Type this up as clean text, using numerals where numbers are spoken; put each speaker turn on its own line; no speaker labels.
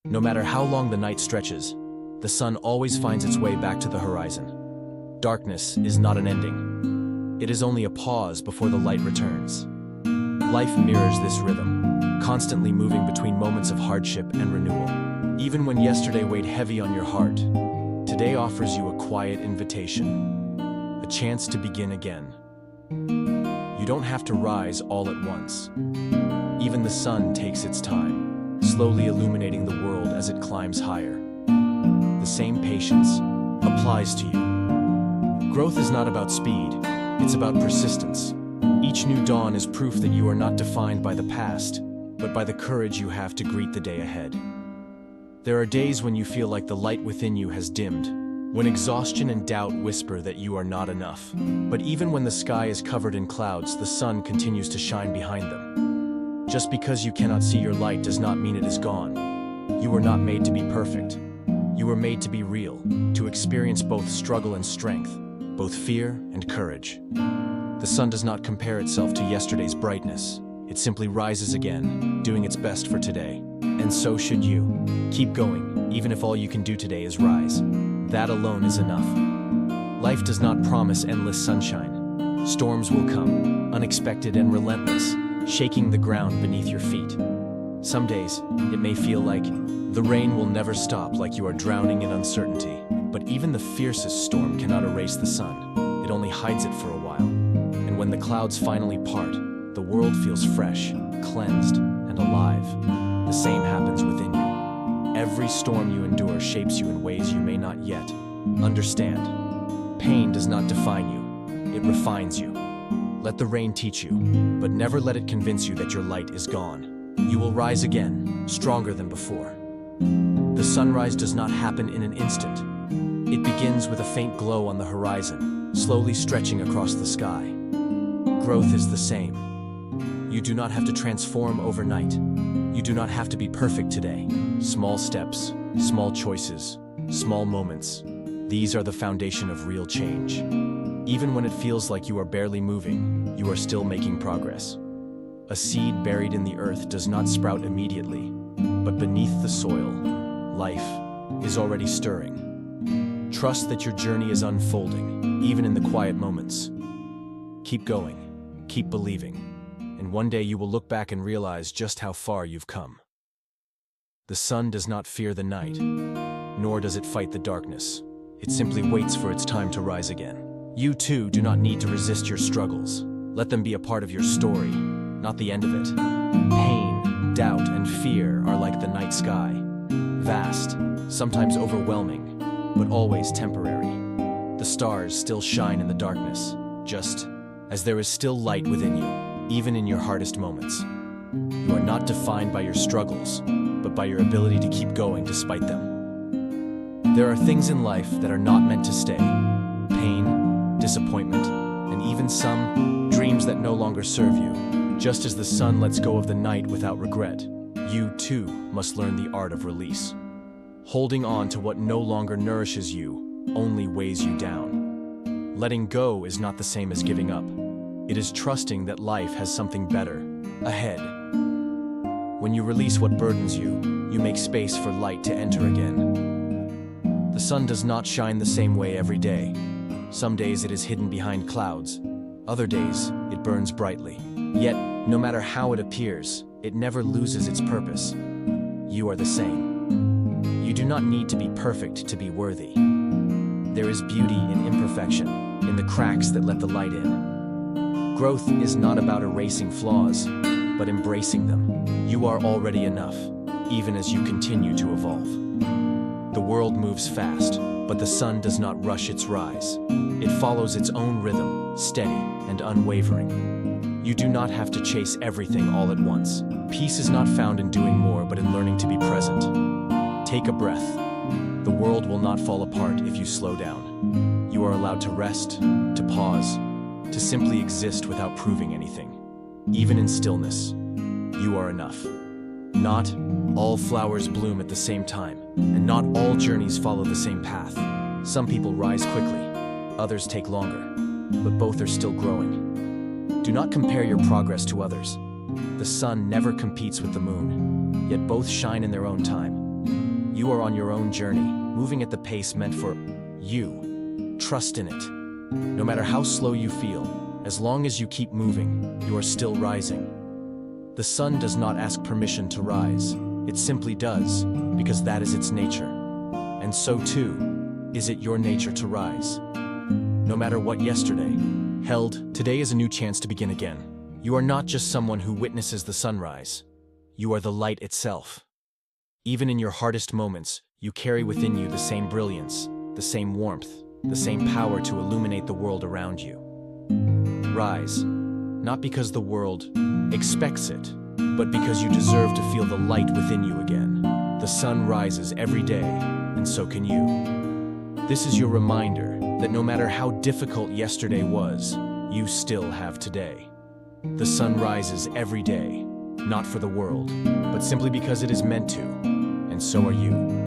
No matter how long the night stretches, the sun always finds its way back to the horizon. Darkness is not an ending. It is only a pause before the light returns. Life mirrors this rhythm, constantly moving between moments of hardship and renewal. Even when yesterday weighed heavy on your heart, today offers you a quiet invitation, a chance to begin again. You don't have to rise all at once. Even the sun takes its time, slowly illuminating the world as it climbs higher. The same patience applies to you. Growth is not about speed, it's about persistence. Each new dawn is proof that you are not defined by the past, but by the courage you have to greet the day ahead. There are days when you feel like the light within you has dimmed, when exhaustion and doubt whisper that you are not enough. But even when the sky is covered in clouds, the sun continues to shine behind them. Just because you cannot see your light does not mean it is gone. You were not made to be perfect. You were made to be real, to experience both struggle and strength, both fear and courage. The sun does not compare itself to yesterday's brightness. It simply rises again, doing its best for today. And so should you. Keep going, even if all you can do today is rise. That alone is enough. Life does not promise endless sunshine. Storms will come, unexpected and relentless, shaking the ground beneath your feet. Some days, it may feel like the rain will never stop, like you are drowning in uncertainty. But even the fiercest storm cannot erase the sun. It only hides it for a while. And when the clouds finally part, the world feels fresh, cleansed, and alive. The same happens within you. Every storm you endure shapes you in ways you may not yet understand. Pain does not define you, it refines you. Let the rain teach you, but never let it convince you that your light is gone. You will rise again, stronger than before. The sunrise does not happen in an instant. It begins with a faint glow on the horizon, slowly stretching across the sky. Growth is the same. You do not have to transform overnight. You do not have to be perfect today. Small steps, small choices, small moments. These are the foundation of real change. Even when it feels like you are barely moving, you are still making progress. A seed buried in the earth does not sprout immediately, but beneath the soil, life is already stirring. Trust that your journey is unfolding, even in the quiet moments. Keep going, keep believing. And one day you will look back and realize just how far you've come. The sun does not fear the night, nor does it fight the darkness. It simply waits for its time to rise again. You too do not need to resist your struggles. Let them be a part of your story, not the end of it. Pain, doubt, and fear are like the night sky. Vast, sometimes overwhelming, but always temporary. The stars still shine in the darkness, just as there is still light within you. Even in your hardest moments. You are not defined by your struggles, but by your ability to keep going despite them. There are things in life that are not meant to stay. Pain, disappointment, and even some dreams that no longer serve you. Just as the sun lets go of the night without regret, you too must learn the art of release. Holding on to what no longer nourishes you only weighs you down. Letting go is not the same as giving up. It is trusting that life has something better ahead. When you release what burdens you, you make space for light to enter again. The sun does not shine the same way every day. Some days it is hidden behind clouds. Other days, it burns brightly. Yet, no matter how it appears, it never loses its purpose. You are the same. You do not need to be perfect to be worthy. There is beauty in imperfection, in the cracks that let the light in. Growth is not about erasing flaws, but embracing them. You are already enough, even as you continue to evolve. The world moves fast, but the sun does not rush its rise. It follows its own rhythm, steady and unwavering. You do not have to chase everything all at once. Peace is not found in doing more, but in learning to be present. Take a breath. The world will not fall apart if you slow down. You are allowed to rest, to pause, to simply exist without proving anything. Even in stillness, you are enough. Not all flowers bloom at the same time, and not all journeys follow the same path. Some people rise quickly, others take longer, but both are still growing. Do not compare your progress to others. The sun never competes with the moon, yet both shine in their own time. You are on your own journey, moving at the pace meant for you. Trust in it. No matter how slow you feel, as long as you keep moving, you are still rising. The sun does not ask permission to rise. It simply does, because that is its nature. And so too, is it your nature to rise. No matter what yesterday held, today is a new chance to begin again. You are not just someone who witnesses the sunrise. You are the light itself. Even in your hardest moments, you carry within you the same brilliance, the same warmth, the same power to illuminate the world around you. Rise, not because the world expects it, but because you deserve to feel the light within you again. The sun rises every day, and so can you. This is your reminder that no matter how difficult yesterday was, you still have today. The sun rises every day, not for the world, but simply because it is meant to, and so are you.